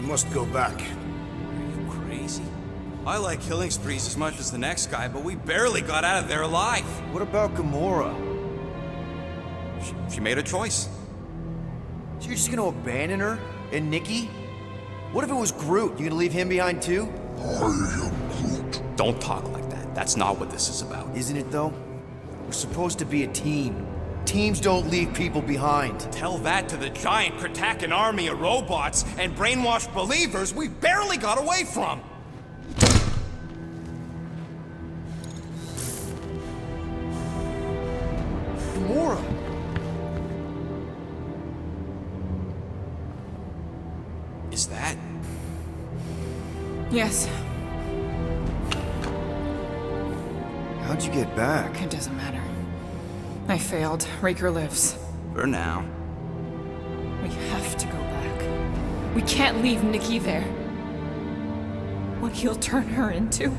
We must go back. Are you crazy? I like killing sprees as much as the next guy, but we barely got out of there alive. What about Gamora? She made a choice. So you're just gonna abandon her? And Nikki? What if it was Groot? You gonna leave him behind too? Don't talk like that. That's not what this is about. Isn't it though? We're supposed to be a team. Teams don't leave people behind. Tell that to the giant Kratakan army of robots and brainwashed believers we barely got away from. Gamora! Is that? Yes, How'd you get back? it doesn't matter. I failed. Raker lives. For now. We have to go back. We can't leave Nikki there. What he'll turn her into?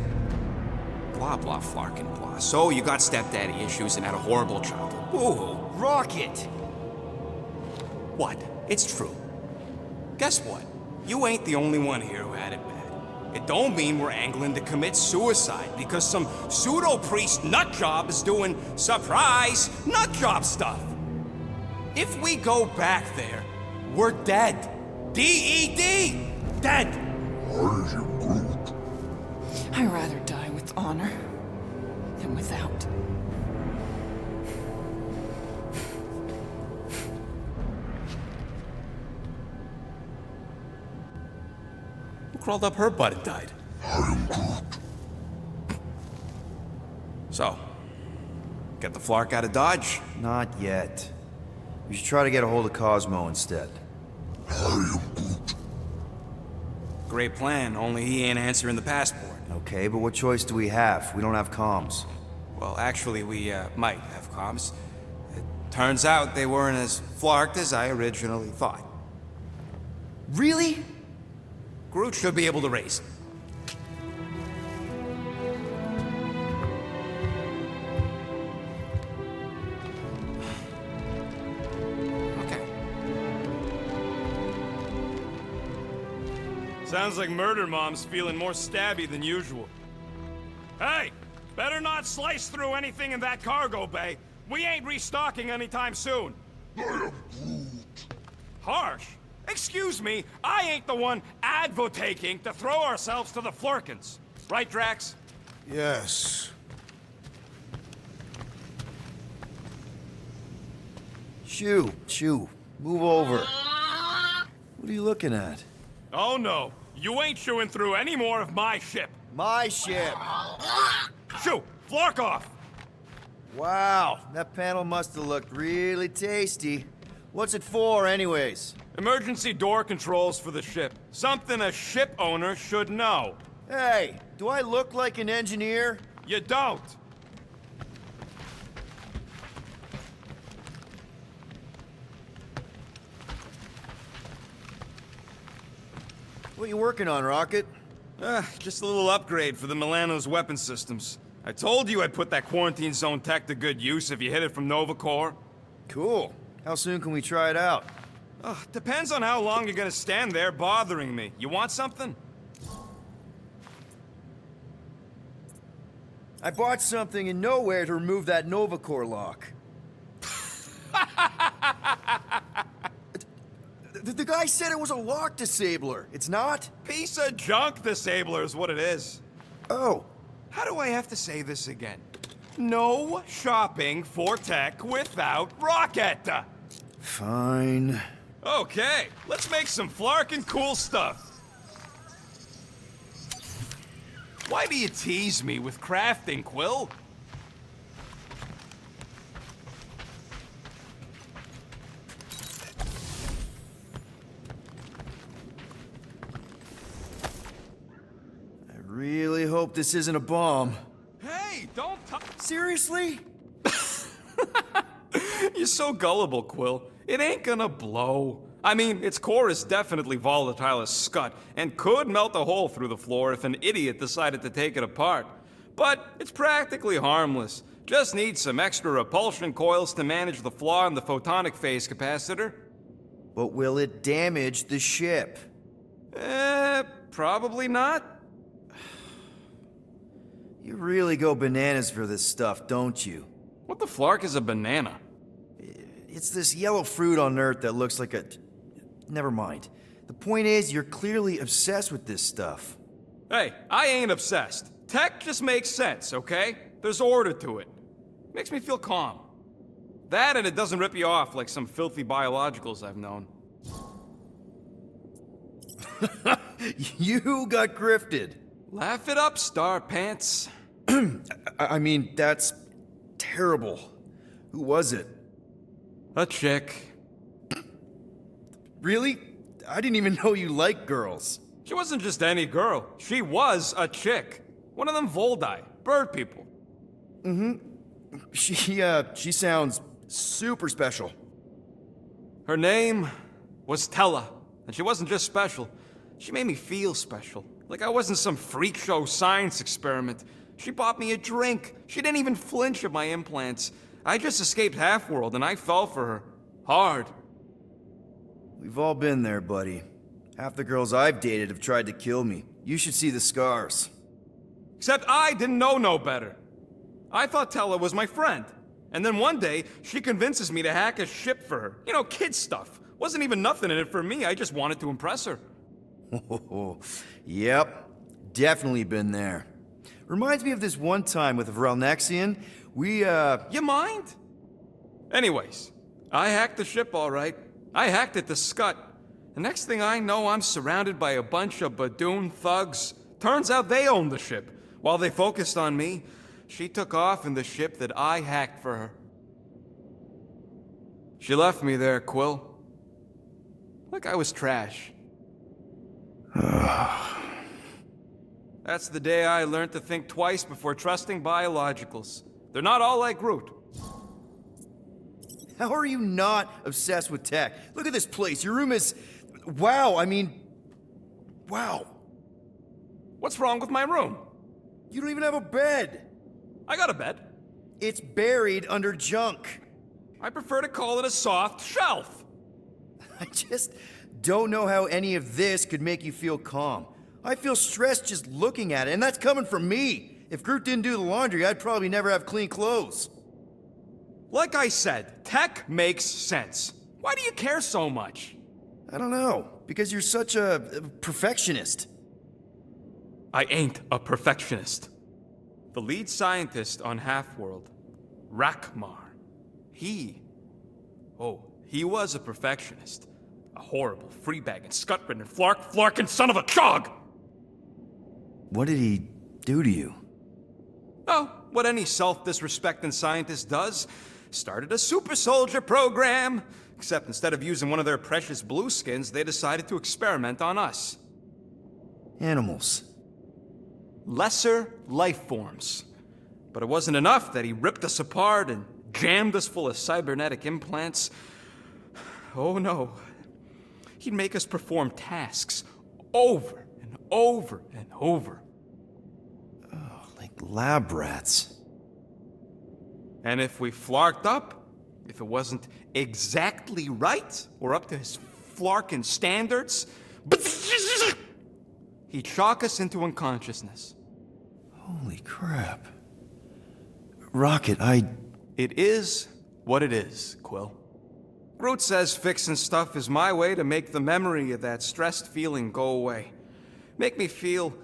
Blah, blah, flarkin' blah. So you got stepdaddy issues and had a horrible childhood. Ooh. Rocket! What? It's true. Guess what? You ain't the only one here who had it bad. It don't mean we're angling to commit suicide because some pseudo-priest nutjob is doing surprise nutjob stuff. If we go back there, we're dead. D-E-D! Dead! I'd rather die with honor than without. Who crawled up her butt and died? So, get the Flark out of Dodge? Not yet. We should try to get a hold of Cosmo instead. Great plan, only he ain't answering the passport. Okay, but what choice do we have? We don't have comms. Well, actually, we might have comms. It turns out they weren't as flarked as I originally thought. Really? Groot should be able to raise it. Okay. Sounds like Murder Mom's feeling more stabby than usual. Hey! Better not slice through anything in that cargo bay. We ain't restocking anytime soon. Harsh? Excuse me, I ain't the one advocating to throw ourselves to the Flurkins. Right, Drax? Yes. Shoo, move over. What are you looking at? Oh no, you ain't chewing through any more of my ship. My ship! Shoo! Flark off! Wow, that panel must have looked really tasty. What's it for, anyways? Emergency door controls for the ship. Something a ship owner should know. Hey, do I look like an engineer? You don't. What you working on, Rocket? Just a little upgrade for the Milano's weapon systems. I told you I'd put that quarantine zone tech to good use if you hit it from Nova Corps. Cool. How soon can we try it out? Depends on how long you're gonna stand there bothering me. You want something? I bought something in nowhere to remove that Nova Corps lock. The guy said it was a lock disabler. It's not? Piece of junk disabler is what it is. Oh. How do I have to say this again? No shopping for tech without Rocket! Fine. Okay, let's make some flarkin' cool stuff. Why do you tease me with crafting, Quill? I really hope this isn't a bomb. Hey, don't Seriously? You're so gullible, Quill. It ain't gonna blow. I mean, its core is definitely volatile as scut, and could melt a hole through the floor if an idiot decided to take it apart. But it's practically harmless. Just needs some extra repulsion coils to manage the flaw in the photonic phase capacitor. But will it damage the ship? Probably not. You really go bananas for this stuff, don't you? What the flark is a banana? It's this yellow fruit on Earth that looks like a... Never mind. The point is, you're clearly obsessed with this stuff. Hey, I ain't obsessed. Tech just makes sense, okay? There's order to it. Makes me feel calm. That and it doesn't rip you off like some filthy biologicals I've known. You got grifted. Laugh it up, Star Pants. I mean, that's terrible. Who was it? A chick. Really? I didn't even know you liked girls. She wasn't just any girl. She was a chick. One of them Voldi, bird people. She sounds super special. Her name was Tella, and she wasn't just special. She made me feel special, like I wasn't some freak show science experiment. She bought me a drink. She didn't even flinch at my implants. I just escaped Half-World, and I fell for her. Hard. We've all been there, buddy. Half the girls I've dated have tried to kill me. You should see the scars. Except I didn't know no better. I thought Tella was my friend. And then one day, she convinces me to hack a ship for her. You know, kid stuff. Wasn't even nothing in it for me, I just wanted to impress her. Yep, definitely been there. Reminds me of this one time with Vrelnexian. You mind? Anyways, I hacked the ship all right. I hacked it to Scut. The next thing I know, I'm surrounded by a bunch of Badoon thugs. Turns out they owned the ship. While they focused on me, she took off in the ship that I hacked for her. She left me there, Quill. Like I was trash. That's the day I learned to think twice before trusting biologicals. They're not all like Groot. How are you not obsessed with tech? Look at this place. Your room is... Wow, I mean... Wow. What's wrong with my room? You don't even have a bed. I got a bed. It's buried under junk. I prefer to call it a soft shelf. I just don't know how any of this could make you feel calm. I feel stressed just looking at it, and that's coming from me. If Groot didn't do the laundry, I'd probably never have clean clothes. Like I said, tech makes sense. Why do you care so much? I don't know, because you're such a perfectionist. I ain't a perfectionist. The lead scientist on Half-World, Rakmar, he was a perfectionist. A horrible, free-bagging, scut-ridden, flarking son of a chog! What did he do to you? Oh, what any self-disrespecting scientist does. Started a super soldier program. Except instead of using one of their precious blueskins, they decided to experiment on us. Animals. Lesser life forms. But it wasn't enough that he ripped us apart and jammed us full of cybernetic implants. Oh no. He'd make us perform tasks over and over and over. Oh, like lab rats. And if we flarked up, if it wasn't exactly right or up to his flarkin' standards, he'd shock us into unconsciousness. Holy crap. Rocket, It is what it is, Quill. Groot says fixing stuff is my way to make the memory of that stressed feeling go away. Make me feel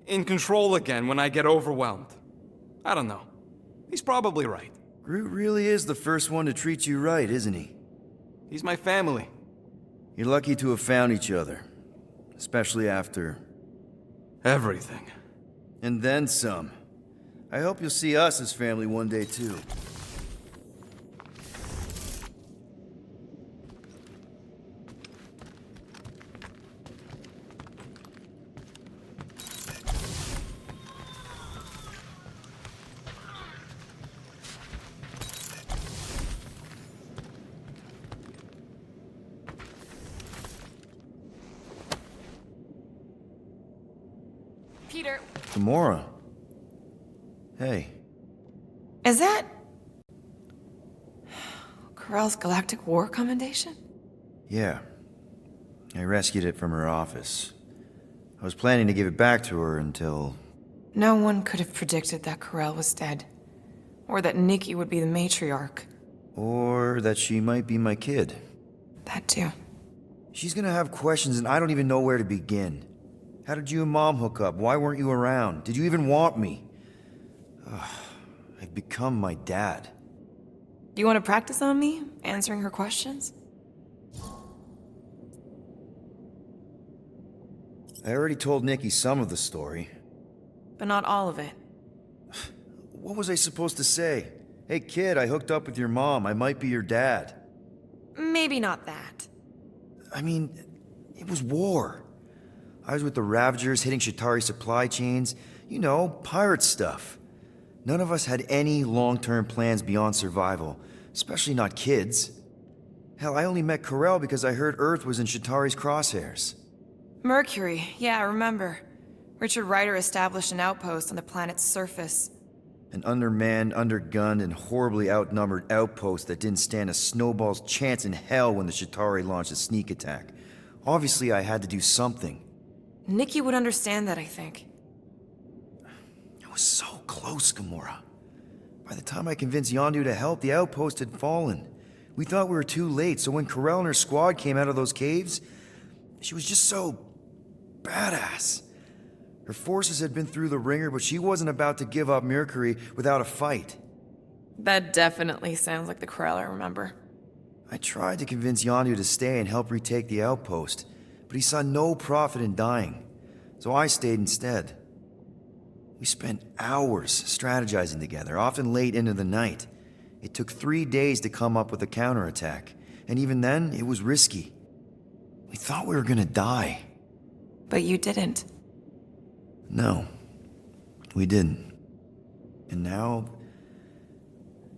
in control again when I get overwhelmed. I don't know. He's probably right. Groot really is the first one to treat you right, isn't he? He's my family. You're lucky to have found each other. Especially after... Everything. And then some. I hope you'll see us as family one day, too. Peter, Gamora. Hey. is that Corell's Galactic War Commendation? Yeah. I rescued it from her office. I was planning to give it back to her until... No one could have predicted that Corell was dead. Or that Nikki would be the matriarch. Or that she might be my kid. That too. She's gonna have questions and I don't even know where to begin. How did you and Mom hook up? Why weren't you around? Did you even want me? I've become my dad. Do you want to practice on me, answering her questions? I already told Nikki some of the story. But not all of it. What was I supposed to say? Hey kid, I hooked up with your mom. I might be your dad. Maybe not that. I mean, it was war. I was with the Ravagers hitting Shatari supply chains. You know, pirate stuff. None of us had any long-term plans beyond survival, especially not kids. Hell, I only met Corell because I heard Earth was in Shatari's crosshairs. Mercury, yeah, I remember. Richard Ryder established an outpost on the planet's surface. An undermanned, undergunned, and horribly outnumbered outpost that didn't stand a snowball's chance in hell when the Shatari launched a sneak attack. Obviously, I had to do something. Nikki would understand that, I think. I was so close, Gamora. By the time I convinced Yondu to help, the outpost had fallen. We thought we were too late, so when Corell and her squad came out of those caves, she was just so... badass. Her forces had been through the ringer, but she wasn't about to give up Mercury without a fight. That definitely sounds like the Corell I remember. I tried to convince Yondu to stay and help retake the outpost, but he saw no profit in dying, so I stayed instead. We spent hours strategizing together, often late into the night. It took 3 days to come up with a counterattack, and even then, it was risky. We thought we were gonna die. But you didn't. No, we didn't. And now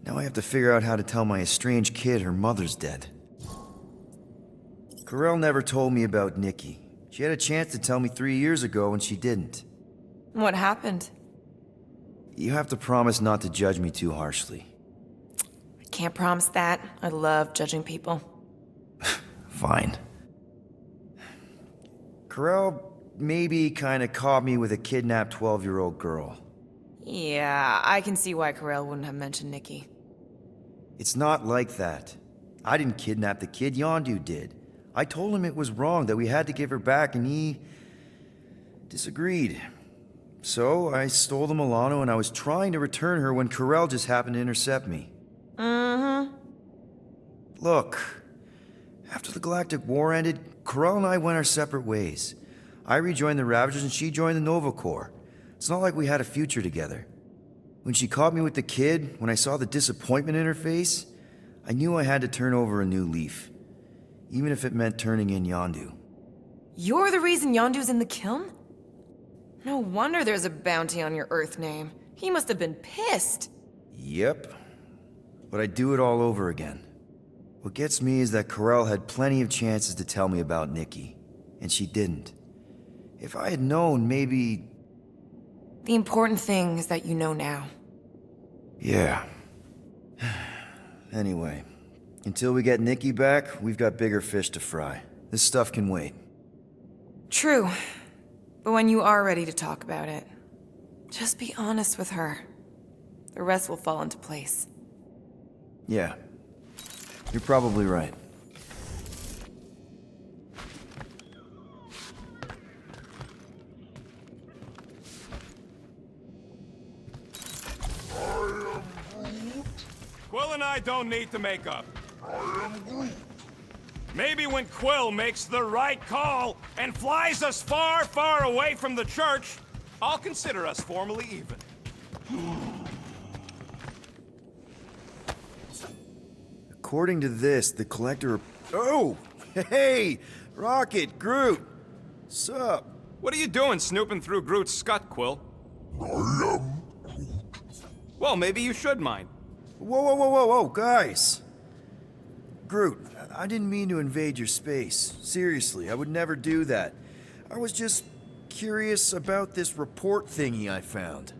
I have to figure out how to tell my estranged kid her mother's dead. Corell never told me about Nikki. She had a chance to tell me 3 years ago and she didn't. What happened? You have to promise not to judge me too harshly. I can't promise that. I love judging people. Fine. Corell maybe kinda caught me with a kidnapped 12-year-old girl. Yeah, I can see why Corell wouldn't have mentioned Nikki. It's not like that. I didn't kidnap the kid, Yondu did. I told him it was wrong, that we had to give her back, and he... disagreed. So, I stole the Milano and I was trying to return her when Corell just happened to intercept me. Mm-hmm. Look, after the Galactic War ended, Corell and I went our separate ways. I rejoined the Ravagers and she joined the Nova Corps. It's not like we had a future together. When she caught me with the kid, when I saw the disappointment in her face, I knew I had to turn over a new leaf. Even if it meant turning in Yondu. You're the reason Yondu's in the kiln? No wonder there's a bounty on your Earth name. He must have been pissed. Yep. But I'd do it all over again. What gets me is that Corell had plenty of chances to tell me about Nikki, and she didn't. If I had known, maybe... The important thing is that you know now. Yeah. Anyway, until we get Nikki back, we've got bigger fish to fry. This stuff can wait. True. But when you are ready to talk about it, just be honest with her. The rest will fall into place. Yeah. You're probably right. Quill and I don't need to make up. Maybe when Quill makes the right call and flies us far, far away from the church, I'll consider us formally even. According to this, the Collector... Oh! Hey! Rocket! Groot! Sup? What are you doing snooping through Groot's scut, Quill? Well, maybe you should mind. Whoa, guys! Groot, I didn't mean to invade your space. Seriously, I would never do that. I was just curious about this report thingy I found.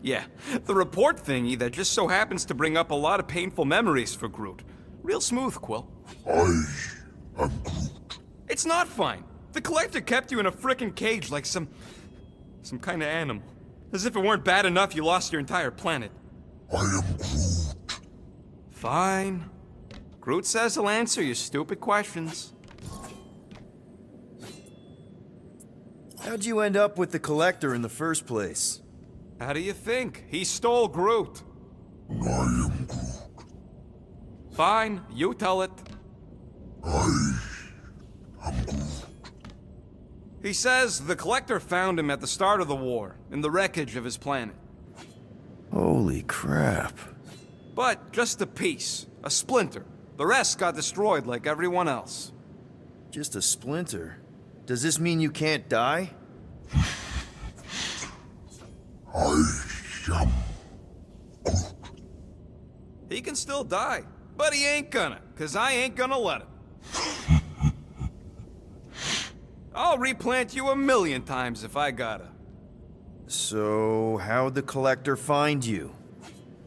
Yeah, the report thingy that just so happens to bring up a lot of painful memories for Groot. Real smooth, Quill. I am Groot. It's not fine. The Collector kept you in a frickin' cage like some kind of animal. As if it weren't bad enough you lost your entire planet. I am Groot. Fine. Groot says he'll answer your stupid questions. How'd you end up with the Collector in the first place? How do you think? He stole Groot. I am Groot. Fine, you tell it. I am Groot. He says the Collector found him at the start of the war, in the wreckage of his planet. Holy crap. But just a piece, a splinter. The rest got destroyed like everyone else. Just a splinter? Does this mean you can't die? I am Groot. He can still die, but he ain't gonna, 'cause I ain't gonna let him. I'll replant you 1,000,000 times if I gotta. So, how'd the Collector find you?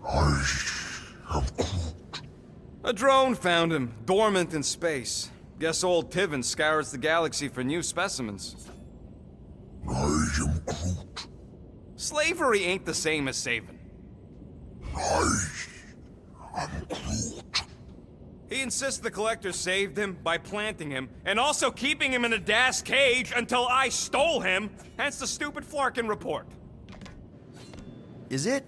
I am Groot. A drone found him, dormant in space. Guess old Tiven scours the galaxy for new specimens. I am Groot. Slavery ain't the same as saving. I am Groot. He insists the Collector saved him by planting him, and also keeping him in a das cage until I stole him, hence the stupid Flarkin report. Is it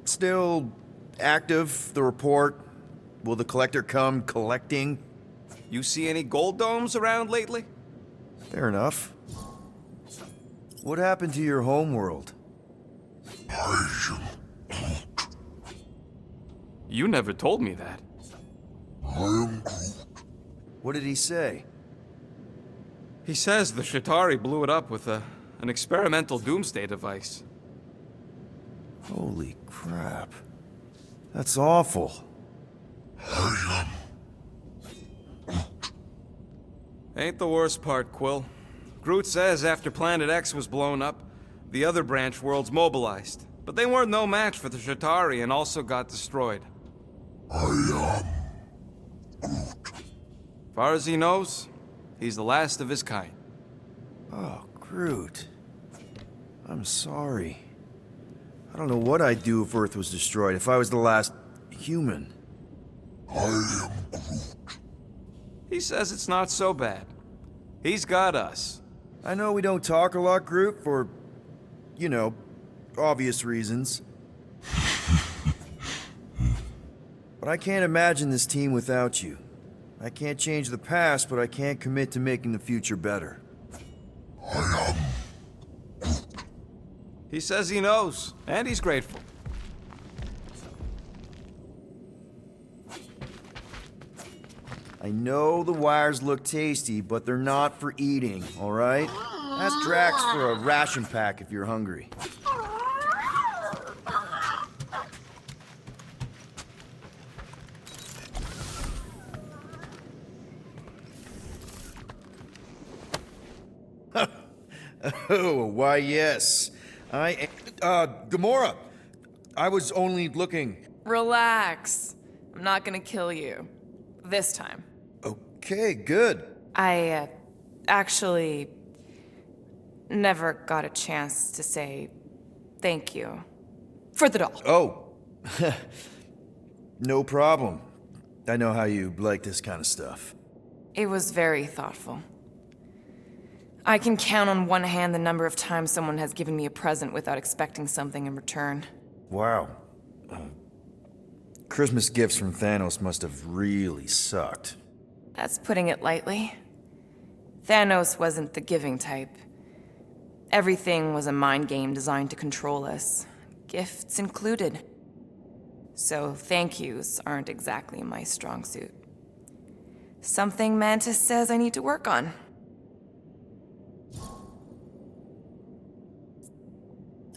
still active, the report? Will the Collector come collecting? You see any gold domes around lately? Fair enough. What happened to your homeworld? I am Groot. You never told me that. I am Groot. What did he say? He says the Shatari blew it up with an experimental doomsday device. Holy crap. That's awful. I am Ain't the worst part, Quill. Groot says after Planet X was blown up, the other branch worlds mobilized. But they weren't no match for the Shatari and also got destroyed. I am Far as he knows, he's the last of his kind. Oh, Groot. I'm sorry. I don't know what I'd do if Earth was destroyed, if I was the last human. I am Groot. He says it's not so bad. He's got us. I know we don't talk a lot, Groot, for, you know, obvious reasons. But I can't imagine this team without you. I can't change the past, but I can't commit to making the future better. I am He says he knows, and he's grateful. I know the wires look tasty, but they're not for eating, all right? Ask Drax for a ration pack if you're hungry. Oh, why yes. Gamora! I was only looking. Relax. I'm not gonna kill you. This time. Okay, good. I, actually never got a chance to say thank you for the doll. Oh. No problem. I know how you like this kind of stuff. It was very thoughtful. I can count on one hand the number of times someone has given me a present without expecting something in return. Wow. Christmas gifts from Thanos must have really sucked. That's putting it lightly. Thanos wasn't the giving type. Everything was a mind game designed to control us, gifts included. So thank yous aren't exactly my strong suit. Something Mantis says I need to work on.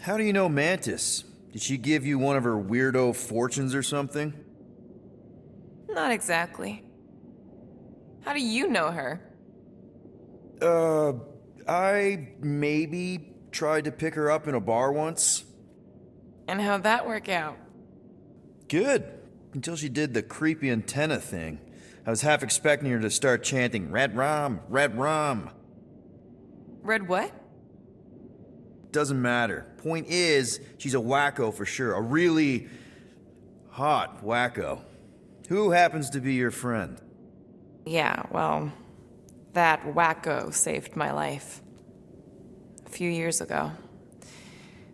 How do you know Mantis? Did she give you one of her weirdo fortunes or something? Not exactly. How do you know her? I maybe tried to pick her up in a bar once. And how'd that work out? Good. Until she did the creepy antenna thing. I was half expecting her to start chanting, "Red Rum, Red Rum." Read what? Doesn't matter. Point is, she's a wacko for sure. A really hot wacko. Who happens to be your friend? Yeah, well, that wacko saved my life. A few years ago.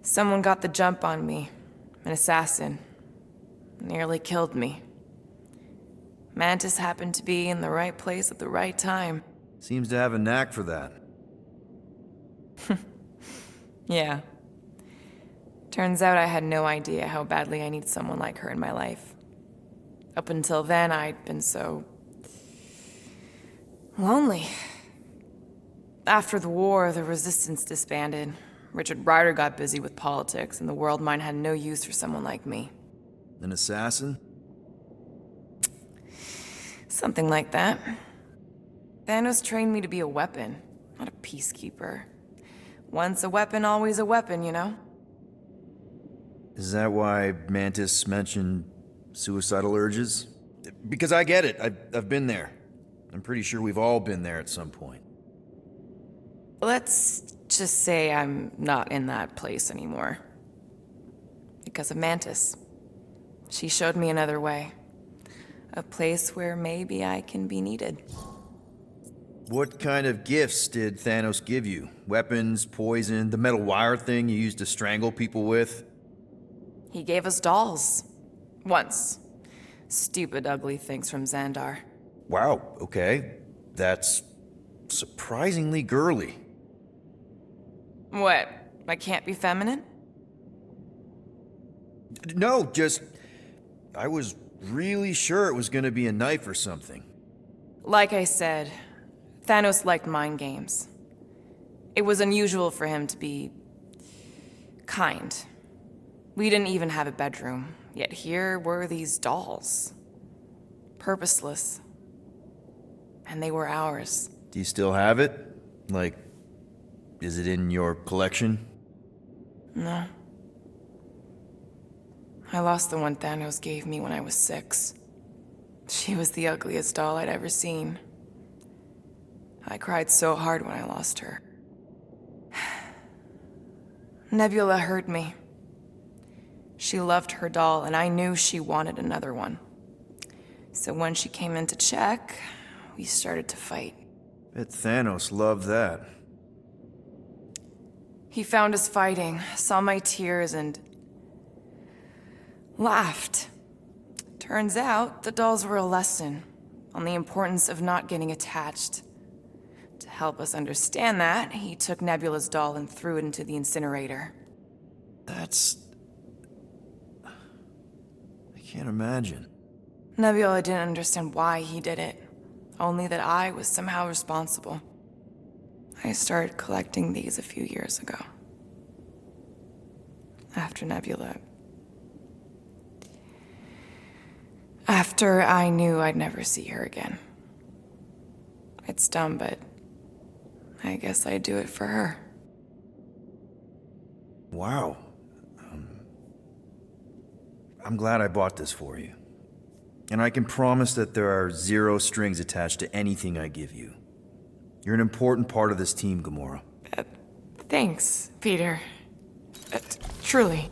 Someone got the jump on me. An assassin. Nearly killed me. Mantis happened to be in the right place at the right time. Seems to have a knack for that. Yeah. Turns out I had no idea how badly I need someone like her in my life. Up until then, I'd been so lonely. After the war, the resistance disbanded. Richard Ryder got busy with politics, and the world mine had no use for someone like me. An assassin? Something like that. Thanos trained me to be a weapon, not a peacekeeper. Once a weapon, always a weapon, you know? Is that why Mantis mentioned suicidal urges? Because I get it. I've been there. I'm pretty sure we've all been there at some point. Let's just say I'm not in that place anymore. Because of Mantis. She showed me another way. A place where maybe I can be needed. What kind of gifts did Thanos give you? Weapons, poison, the metal wire thing you used to strangle people with? He gave us dolls. Once. Stupid, ugly things from Xandar. Wow, okay. That's surprisingly girly. What? I can't be feminine? No, just... I was really sure it was gonna be a knife or something. Like I said, Thanos liked mind games. It was unusual for him to be kind. We didn't even have a bedroom, yet here were these dolls. Purposeless. And they were ours. Do you still have it? Like, is it in your collection? No. I lost the one Thanos gave me when I was 6. She was the ugliest doll I'd ever seen. I cried so hard when I lost her. Nebula hurt me. She loved her doll, and I knew she wanted another one. So when she came in to check, we started to fight. Bet Thanos loved that. He found us fighting, saw my tears, and laughed. Turns out, the dolls were a lesson on the importance of not getting attached. To help us understand that, he took Nebula's doll and threw it into the incinerator. That's... I can't imagine. Nebula didn't understand why he did it, only that I was somehow responsible. I started collecting these a few years ago. After Nebula. After I knew I'd never see her again. It's dumb, but I guess I'd do it for her. Wow. I'm glad I bought this for you. And I can promise that there are zero strings attached to anything I give you. You're an important part of this team, Gamora. Thanks, Peter. Truly.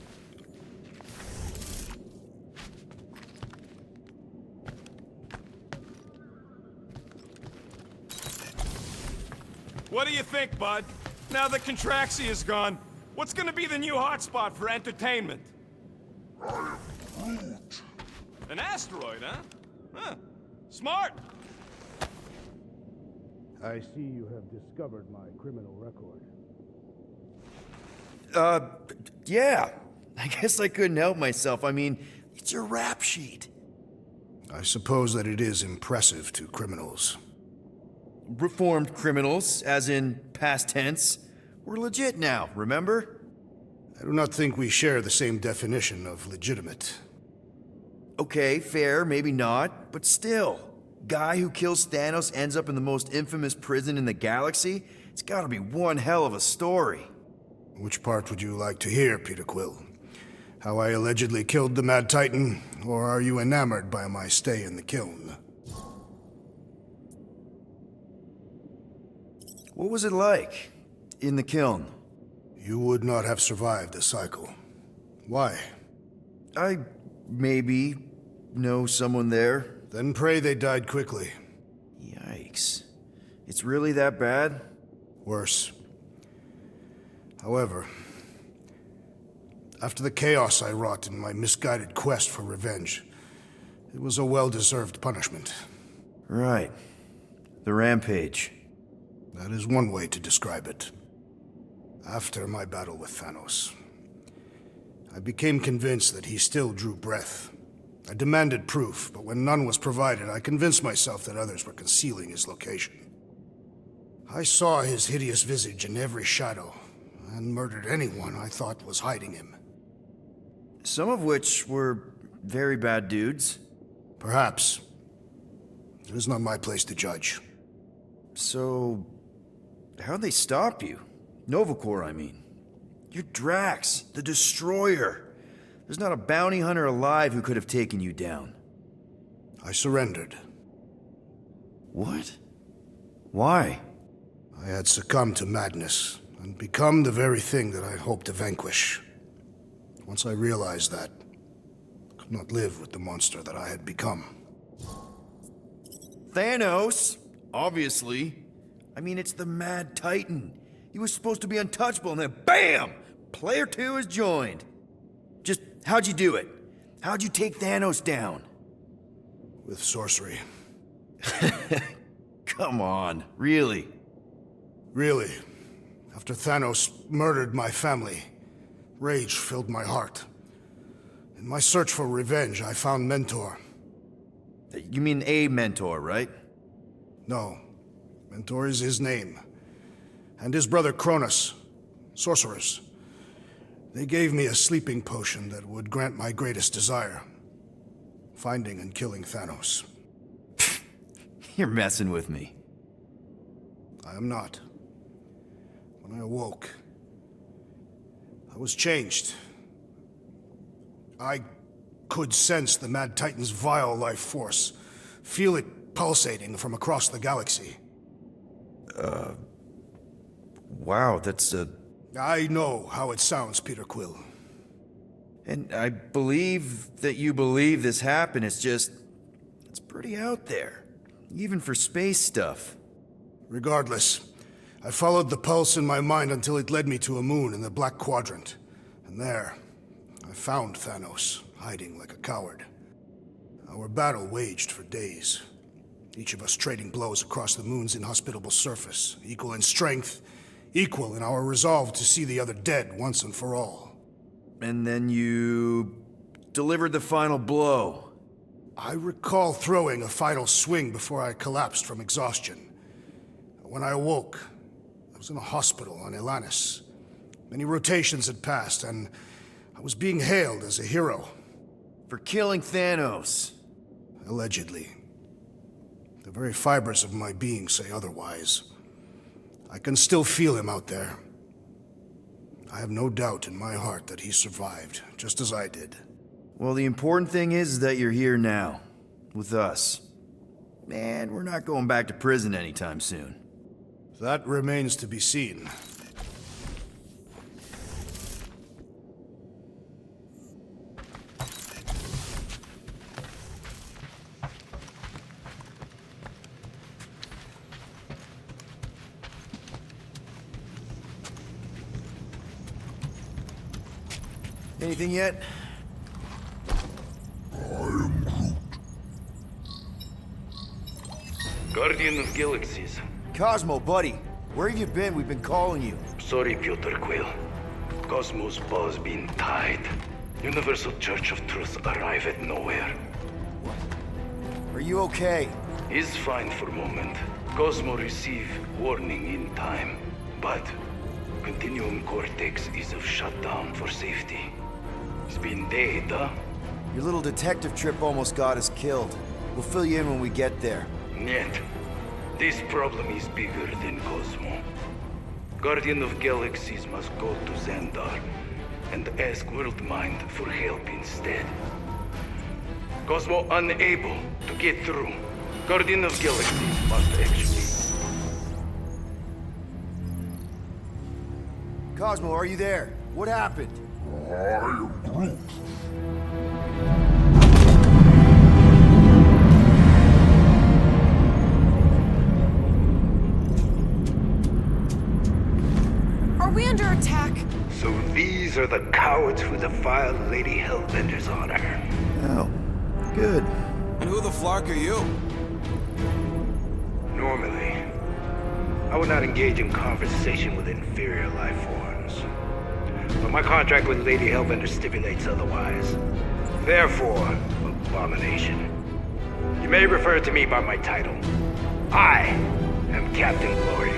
What do you think, bud? Now that Contraxi is gone, what's gonna be the new hotspot for entertainment? An asteroid, huh? Huh. Smart! I see you have discovered my criminal record. Yeah. I guess I couldn't help myself. I mean, it's your rap sheet. I suppose that it is impressive to criminals. Reformed criminals, as in past tense. We're legit now, remember? I do not think we share the same definition of legitimate. Okay, fair, maybe not, but still. Guy who kills Thanos ends up in the most infamous prison in the galaxy? It's gotta be one hell of a story. Which part would you like to hear, Peter Quill? How I allegedly killed the Mad Titan, or are you enamored by my stay in the kiln? What was it like? in the kiln. You would not have survived the cycle. Why? I maybe know someone there. Then pray they died quickly. Yikes. It's really that bad? Worse. However, after the chaos I wrought in my misguided quest for revenge, it was a well-deserved punishment. Right. The rampage. That is one way to describe it. After my battle with Thanos, I became convinced that he still drew breath. I demanded proof, but when none was provided, I convinced myself that others were concealing his location. I saw his hideous visage in every shadow, and murdered anyone I thought was hiding him. Some of which were very bad dudes. Perhaps. It is not my place to judge. So, how'd they stop you? Nova Corps, I mean. You're Drax, the Destroyer. There's not a bounty hunter alive who could have taken you down. I surrendered. What? Why? I had succumbed to madness, and become the very thing that I hoped to vanquish. Once I realized that, I could not live with the monster that I had become. Thanos? Obviously. I mean, it's the Mad Titan. He was supposed to be untouchable, and then BAM! Player 2 has joined. Just, how'd you do it? How'd you take Thanos down? With sorcery. Come on, really? Really. After Thanos murdered my family, rage filled my heart. In my search for revenge, I found Mentor. You mean a mentor, right? No. Mentor is his name. And his brother Cronus. Sorcerers. They gave me a sleeping potion that would grant my greatest desire. Finding and killing Thanos. You're messing with me. I am not. When I awoke, I was changed. I could sense the Mad Titan's vile life force, feel it pulsating from across the galaxy. Wow, that's I know how it sounds, Peter Quill. And I believe that you believe this happened. It's pretty out there. Even for space stuff. Regardless, I followed the pulse in my mind until it led me to a moon in the Black Quadrant. And there, I found Thanos, hiding like a coward. Our battle waged for days. Each of us trading blows across the moon's inhospitable surface, equal in strength, equal in our resolve to see the other dead once and for all. And then you delivered the final blow. I recall throwing a final swing before I collapsed from exhaustion. When I awoke, I was in a hospital on Elanis. Many rotations had passed, and I was being hailed as a hero. For killing Thanos. Allegedly. The very fibers of my being say otherwise. I can still feel him out there. I have no doubt in my heart that he survived, just as I did. Well, the important thing is that you're here now, with us. And we're not going back to prison anytime soon. That remains to be seen. Anything yet? Guardian of Galaxies. Cosmo, buddy. Where have you been? We've been calling you. Sorry, Peter Quill. Cosmo's paw's been tied. Universal Church of Truth arrive at nowhere. Are you okay? He's fine for a moment. Cosmo receive warning in time. But Continuum Cortex is of shutdown for safety. He's been dead, huh? Your little detective trip almost got us killed. We'll fill you in when we get there. Niet. This problem is bigger than Cosmo. Guardian of Galaxies must go to Xandar and ask Worldmind for help instead. Cosmo unable to get through. Guardian of Galaxies must actually... Cosmo, are you there? What happened? I am Groot. Are we under attack? So these are the cowards who defiled Lady Hellbender's honor. Oh, good. And who the flark are you? Normally, I would not engage in conversation with inferior life forms. But my contract with Lady Hellbender stipulates otherwise. Therefore, abomination. You may refer to me by my title. I am Captain Glory,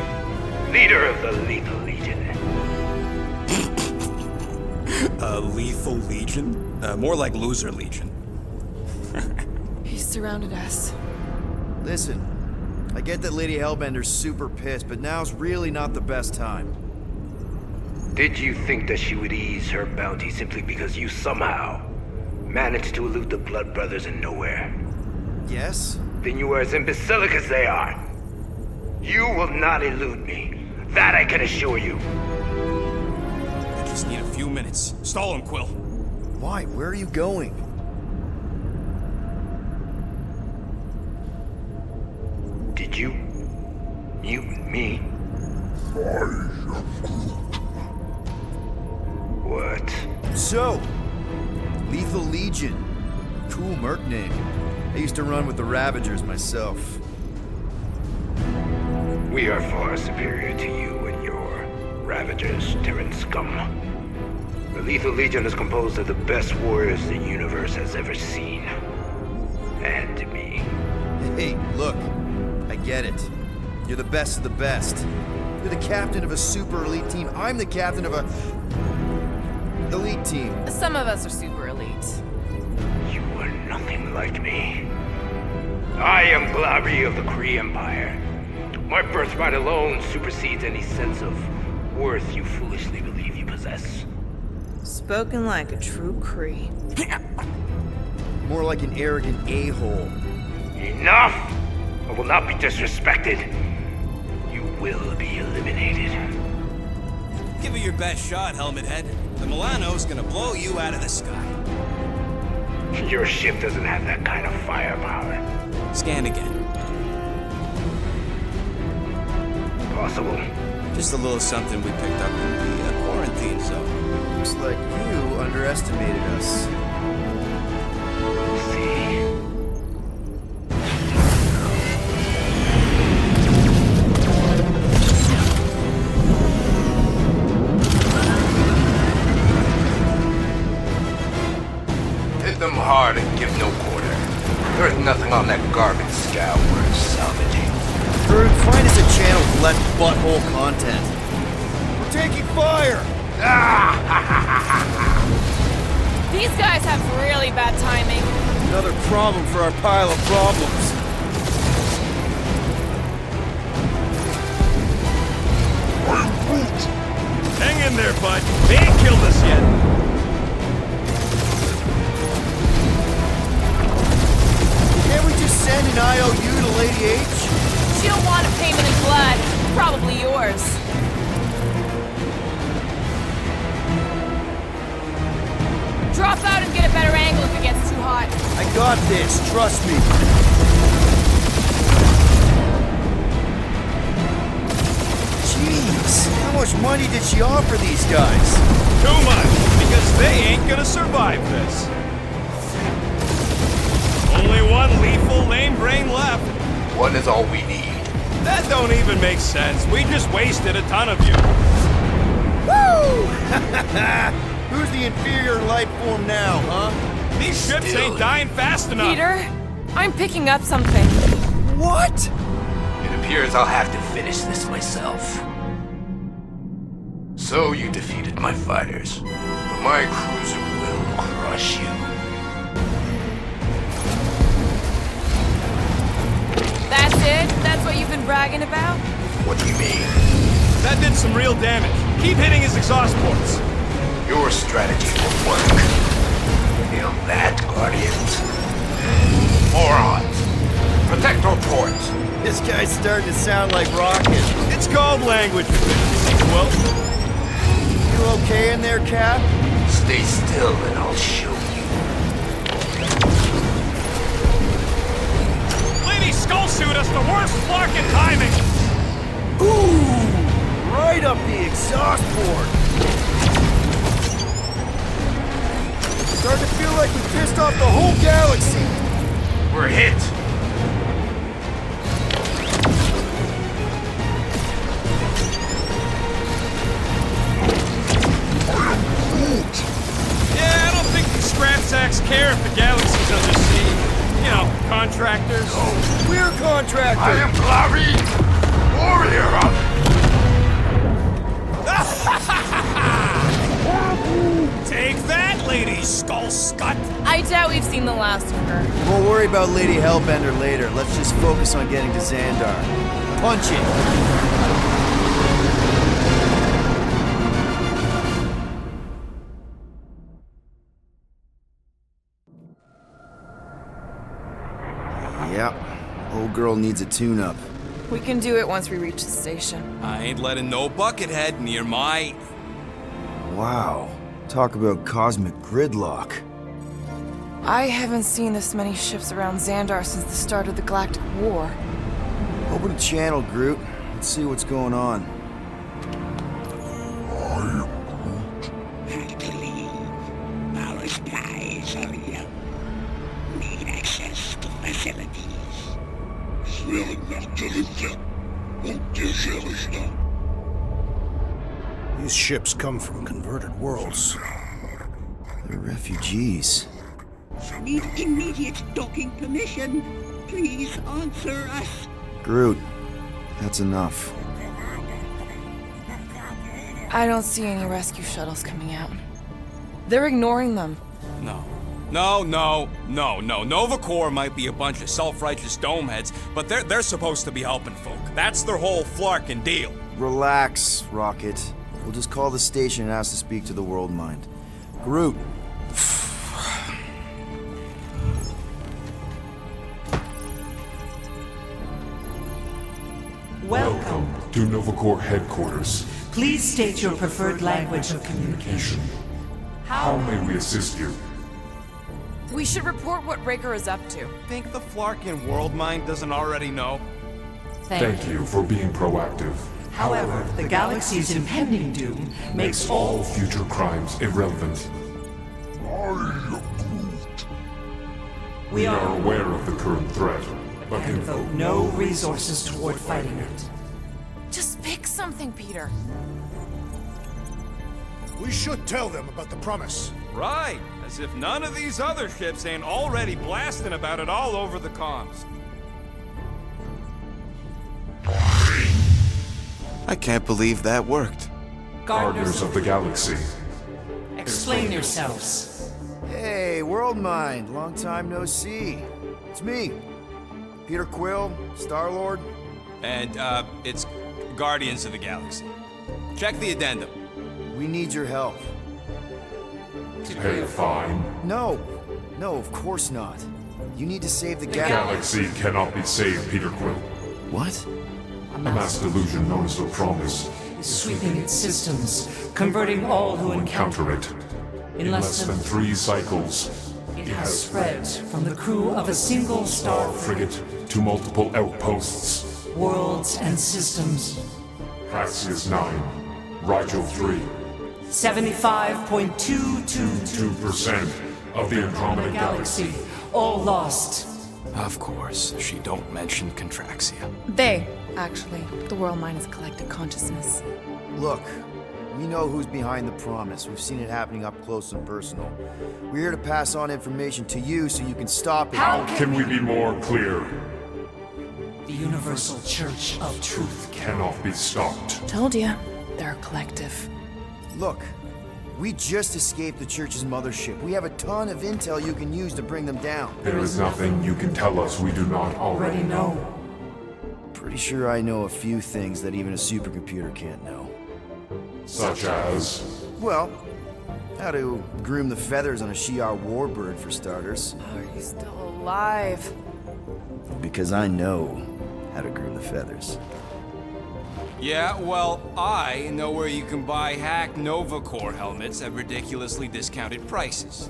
leader of the Lethal Legion. Lethal Legion? More like Loser Legion. He surrounded us. Listen, I get that Lady Hellbender's super pissed, but now's really not the best time. Did you think that she would ease her bounty simply because you somehow managed to elude the Blood Brothers in nowhere? Yes? Then you are as imbecilic as they are. You will not elude me. That I can assure you. I just need a few minutes. Stall him, Quill. Why? Where are you going? Did you mute me? What? So, Lethal Legion. Cool merc name. I used to run with the Ravagers myself. We are far superior to you and your Ravagers, Terran scum. The Lethal Legion is composed of the best warriors the universe has ever seen. And me. Hey, look. I get it. You're the best of the best. You're the captain of a super elite team. I'm the captain of a elite team. Some of us are super elite. You are nothing like me. I am Glavi of the Kree Empire. My birthright alone supersedes any sense of worth you foolishly believe you possess. Spoken like a true Kree. More like an arrogant a-hole. Enough! I will not be disrespected. You will be eliminated. Give it your best shot, Helmet Head. The Milano's gonna blow you out of the sky. Your ship doesn't have that kind of firepower. Scan again. Possible. Just a little something we picked up in the quarantine zone. Looks like you underestimated us. We'll see. Hit them hard and give no quarter. There's nothing on that garbage scow worth salvaging. Groot, find us a channel with less butthole content. We're taking fire! These guys have really bad timing. Another problem for our pile of problems. Hang in there, bud. They ain't killed us yet. Can't we just send an IOU to Lady H? She don't want a payment in blood. Probably yours. Drop out and get a better angle if it gets too hot. I got this, trust me. Jeez, how much money did she offer these guys? Too much, because they ain't gonna survive this. Only one lethal lame brain left. One is all we need. That don't even make sense. We just wasted a ton of you. Woo! Who's the inferior life form now, huh? These ships ain't dying fast enough. Peter, I'm picking up something. What? It appears I'll have to finish this myself. So you defeated my fighters, but my cruiser will crush you. That's it? That's what you've been bragging about? What do you mean? That did some real damage. Keep hitting his exhaust ports. Your strategy will work. Feel that, Guardians? Morons! Protect our ports! This guy's starting to sound like Rocket. It's called language efficiency, Quill. You okay in there, Cap? Stay still and I'll show you. Lady Skullsuit has the worst flarkin' timing! Ooh! Right up the exhaust port! Starting to feel like we pissed off the whole galaxy! We're hit! Yeah, I don't think the scrap sacks care if the galaxy's under siege. You know, contractors. We're contractors! I am Glavi, warrior of... Take that, Lady Skullscut! I doubt we've seen the last of her. We'll worry about Lady Hellbender later. Let's just focus on getting to Xandar. Punch it! Yep. Old girl needs a tune-up. We can do it once we reach the station. I ain't letting no buckethead near my... Wow. Talk about cosmic gridlock. I haven't seen this many ships around Xandar since the start of the Galactic War. Open a channel, Groot. Let's see what's going on. Actually, our skies are young. Need access to facilities. These ships come from converted worlds. They're refugees. Need immediate docking permission. Please answer us. Groot, that's enough. I don't see any rescue shuttles coming out. They're ignoring them. No. Nova Corps might be a bunch of self-righteous domeheads, but they're supposed to be helping folk. That's their whole flarkin' deal. Relax, Rocket. We'll just call the station and ask to speak to the World Mind. Groot. Welcome to Nova Corps headquarters. Please state your preferred language of communication. How may we assist you? We should report what Raker is up to. Think the flarkin' world mind doesn't already know? Thank you for being proactive. However, the galaxy's impending doom makes All future crimes irrelevant. We are aware of the current threat, but and devote no resources toward fighting it. Just pick something, Peter. We should tell them about the promise. Right, as if none of these other ships ain't already blasting about it all over the comms. I can't believe that worked. Gardeners of the Galaxy. Explain yourselves. Hey, World Mind. Long time no see. It's me. Peter Quill, Star-Lord. And, it's Guardians of the Galaxy. Check the addendum. We need your help. Pay a fine. No, of course not. You need to save the The galaxy. Galaxy cannot be saved, Peter Quill. What? A mass delusion known as the Promise Sweeping its systems, converting all who encounter it. In less than 3 cycles, it has spread from the crew of a single star frigate to multiple outposts. worlds and systems. Praxius 9, Rigel 3. 75.222% 2% of the Andromeda Galaxy. all lost. Of course, she don't mention Contraxia. They, actually. The World Mind is collective consciousness. Look, we know who's behind the promise. We've seen it happening up close and personal. We're here to pass on information to you so you can stop it. How Can we be more clear? The Universal Church of Truth Cannot be stopped. Told ya. They're a collective. Look, we just escaped the Church's mothership. We have a ton of intel you can use to bring them down. There is nothing you can tell us we do not already already know. Pretty sure I know a few things that even a supercomputer can't know. Such as... Well, how to groom the feathers on a Shi'ar warbird, for starters. Are you still alive? Because I know how to groom the feathers. Yeah, well, I know where you can buy hacked Nova Corps helmets at ridiculously discounted prices.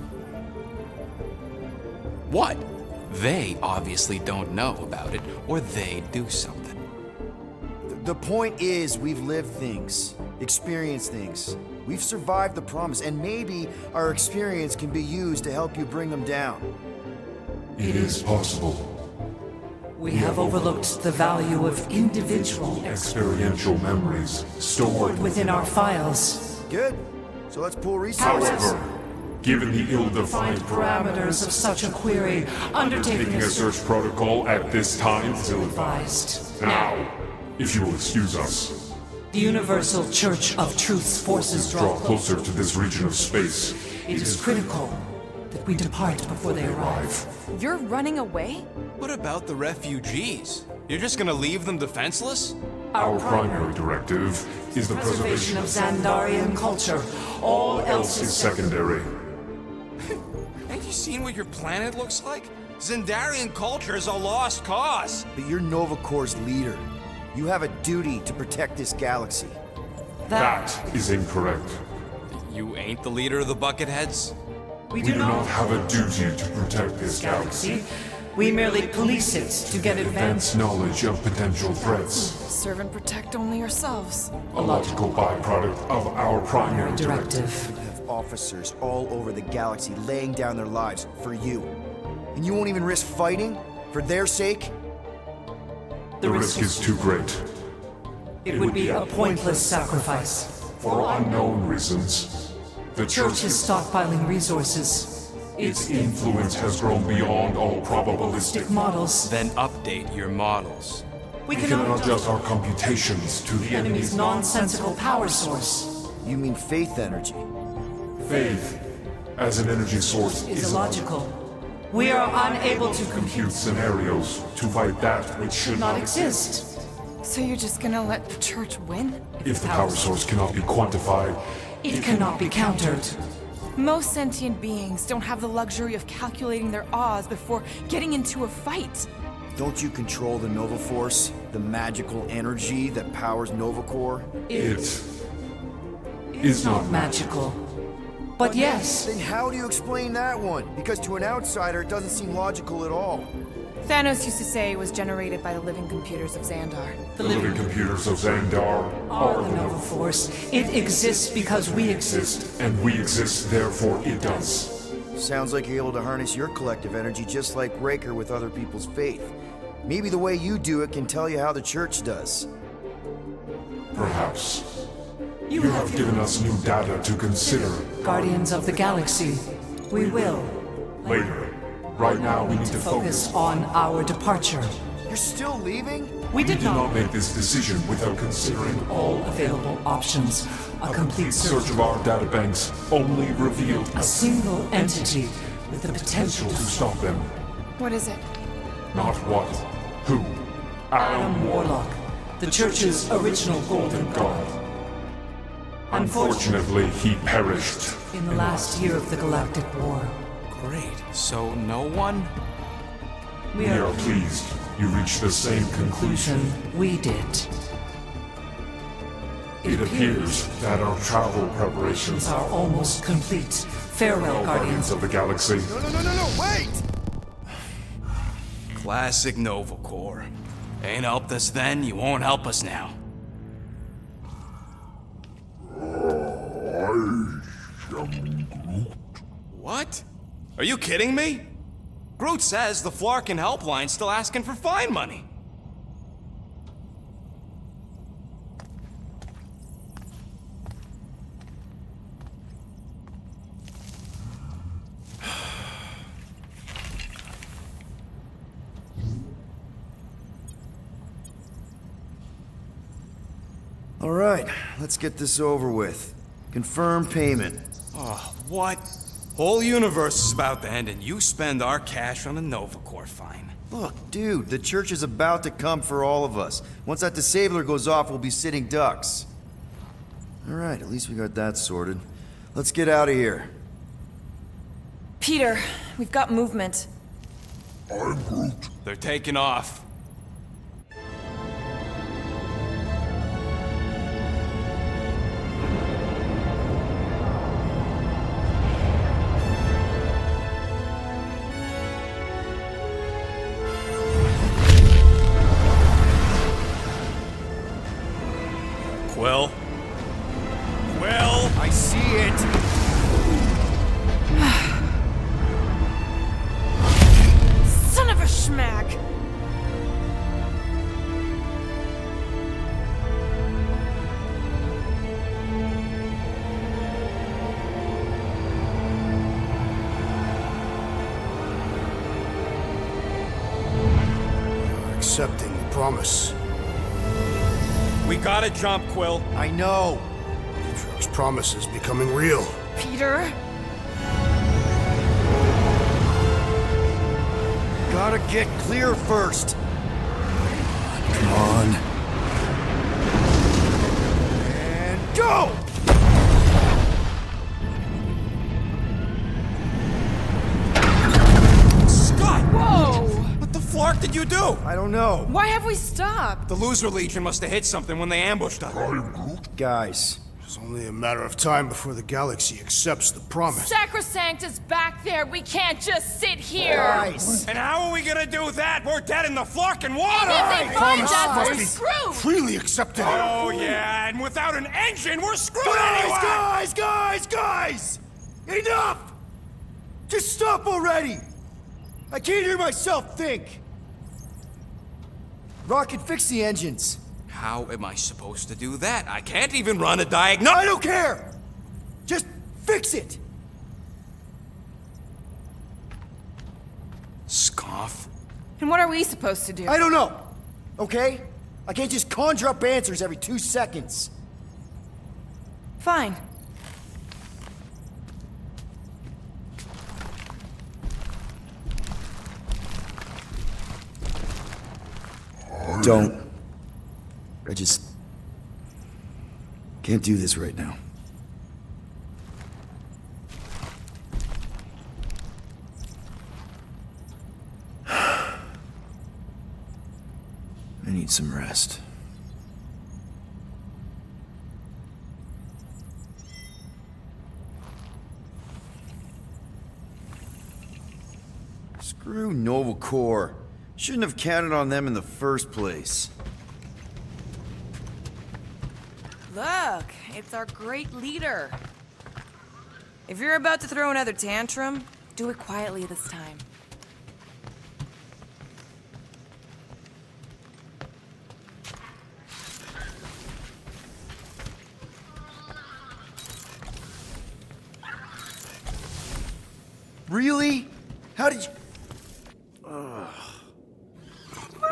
What? They obviously don't know about it, or they'd do something. The point is, we've lived things, experienced things. We've survived the promise, and maybe our experience can be used to help you bring them down. It is possible. We have overlooked the value of individual Experiential memories stored within our files. Good. So let's pool resources. However, given the ill-defined Parameters of such a query, undertaking taking a search protocol at this time is advised. Now, if you will excuse us, The Universal Church of Truth's forces draw closer to this region of space. It is critical that we depart before they arrive. You're running away? What about the refugees? You're just gonna leave them defenseless? Our primary directive is the Preservation of Xandarian culture. All else is secondary. Ain't you seen what your planet looks like? Xandarian culture is a lost cause. But you're Nova Corps' leader. You have a duty to protect this galaxy. That is incorrect. You ain't the leader of the Bucketheads? We We do not have a duty to protect this galaxy. We merely police it to get Advance knowledge of potential threats. Serve and protect only yourselves. A logical byproduct of our primary directive. directive. You have officers all over the galaxy laying down their lives for you. And you won't even risk fighting? For their sake? The risk is too great. It would be a pointless sacrifice. For unknown reasons, the Church is stockpiling resources. its influence has grown beyond all probabilistic. Models. Then update your models. We We can adjust our computations to the enemy's enemy's nonsensical power source. You mean faith energy? faith as an energy source Is illogical. We are unable to compute scenarios to fight that which should not not exist. So you're just gonna let the church win? If the power source cannot be quantified, It cannot be countered. Most sentient beings don't have the luxury of calculating their odds before getting into a fight. Don't you control the Nova Force? The magical energy that powers Nova Corps? it is not Magical. But yes, Then how do you explain that one? Because to an outsider, it doesn't seem logical at all. Thanos used to say it was generated by the living computers of Xandar. the living computers of Xandar are the Nova Force. It exists because we exist. and we exist, therefore it does. Sounds like you're able to harness your collective energy just like Raker with other people's faith. Maybe the way you do it can tell you how the church does. Perhaps. You have given us new data to consider. Guardians of the Galaxy. We will Later. Right now, we need to focus on our departure. You're still leaving? We did Do not not make this decision without considering all available options. A complete search search. of our databanks only revealed A single entity with the potential to to stop them. What is it? Not what, who. Adam Warlock, the Church's original Golden God. Unfortunately, he perished. In the last year of the Galactic War, Great. So no one? we We are are pleased you reached the same conclusion. we did. It appears that our travel preparations Are almost complete. Farewell, Guardians. Guardians of the Galaxy. No, wait! Classic Nova Corps. Ain't helped us then, you won't help us now. What? Are you kidding me? Groot says the Flarkin helpline's still asking for fine money. All right, let's get this over with. Confirm payment. Oh, what? Whole universe is about to end and you spend our cash on a Nova Corps fine. Look, dude, the church is about to come for all of us. Once that disabler goes off, we'll be sitting ducks. All right, at least we got that sorted. Let's get out of here. Peter, we've got movement. They're taking off. accepting the promise. We gotta jump, Quill. I know. MiKeYROG's promise is becoming real. Peter? Gotta get clear first. Come on. And go! Scott! Whoa! What the flark did you do? I don't know. Why have we stopped? The Loser Legion must have hit something when they ambushed us. Guys, It's only a matter of time before the galaxy accepts the promise. Sacrosanct is back there. We can't just sit here. guys. And how are we gonna do that? We're dead in the flarkin' water! If they find us, must we're be screwed. freely accepted. Oh yeah, and without an engine, we're screwed Guys, anyway! guys! Enough! Just stop already! I can't hear myself think! Rocket, fix the engines. How am I supposed to do that? I can't even run a diagnose. I don't care! Just fix it! Scoff. And what are we supposed to do? I don't know, okay? I can't just conjure up answers every 2 seconds. Fine. Don't. I just can't do this right now. I need some rest. Screw Nova Corps. Shouldn't have counted on them in the first place. Look, it's our great leader. If you're about to throw another tantrum, do it quietly this time. Really? How did you...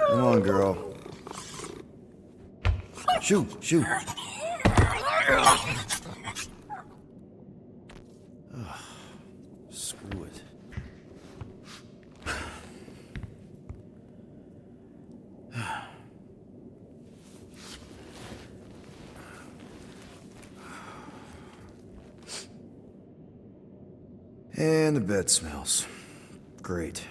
Come on, girl. Shoot, shoot. Screw it. And the bed smells. Great.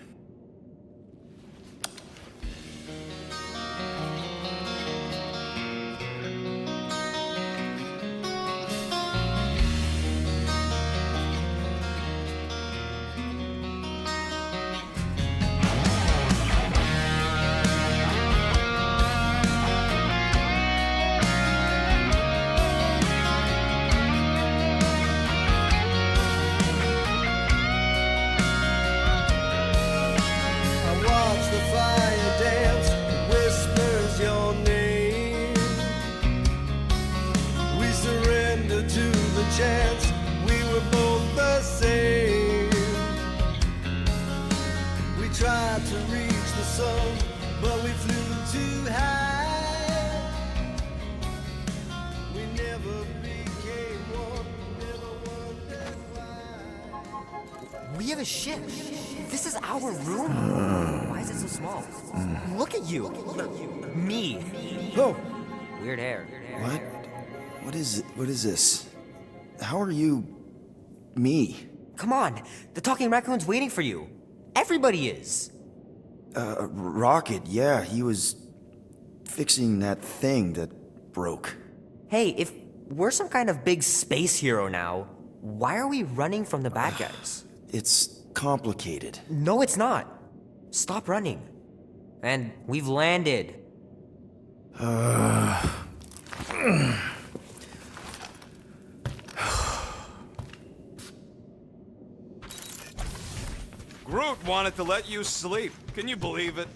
chance we were both the same. We tried to reach the sun, but we flew too high. We never became one, never wondered why. We have a ship. This is our room. Why is it so small? Look at you. Me. Oh. Weird hair. What? What is it? What is this? How are you... me? Come on. The talking raccoon's waiting for you. Everybody is. Rocket, yeah, he was fixing that thing that broke. Hey, if we're some kind of big space hero now, why are we running from the bad guys? It's complicated. No, it's not. Stop running. And we've landed. Groot wanted to let you sleep. Can you believe it?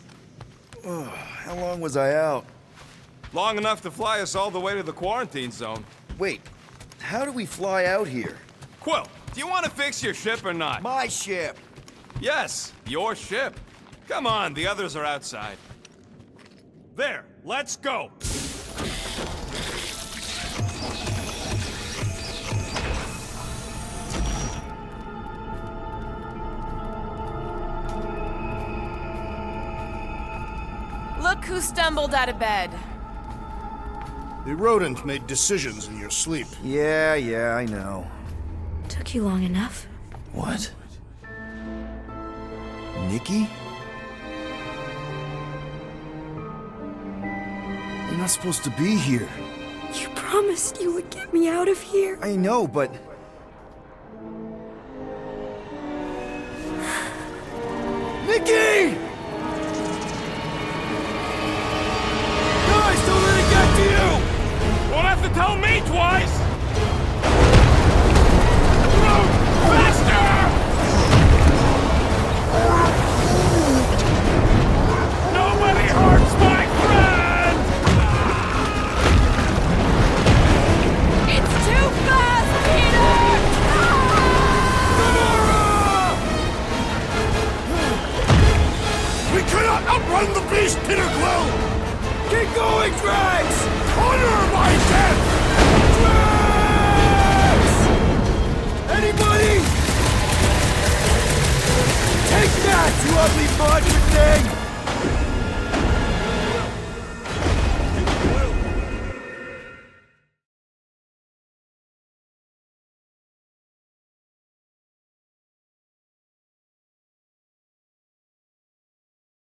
How long was I out? Long enough to fly us all the way to the quarantine zone. Wait, how do we fly out here? Quill, do you want to fix your ship or not? My ship! Yes, your ship. Come on, the others are outside. There, let's go! Look who stumbled out of bed. The rodent made decisions in your sleep. Yeah, I know. Took you long enough. What? Nikki? You're not supposed to be here. You promised you would get me out of here. I know, but... Nikki! Guys, don't let it get to you! Won't have to tell me twice! Groot, faster! Nobody hurts my friend! It's too fast, Peter! We cannot outrun the beast, Peter Quill! Keep going, Drax! Honor my death! Drax! Anybody? Take that, you ugly monster thing!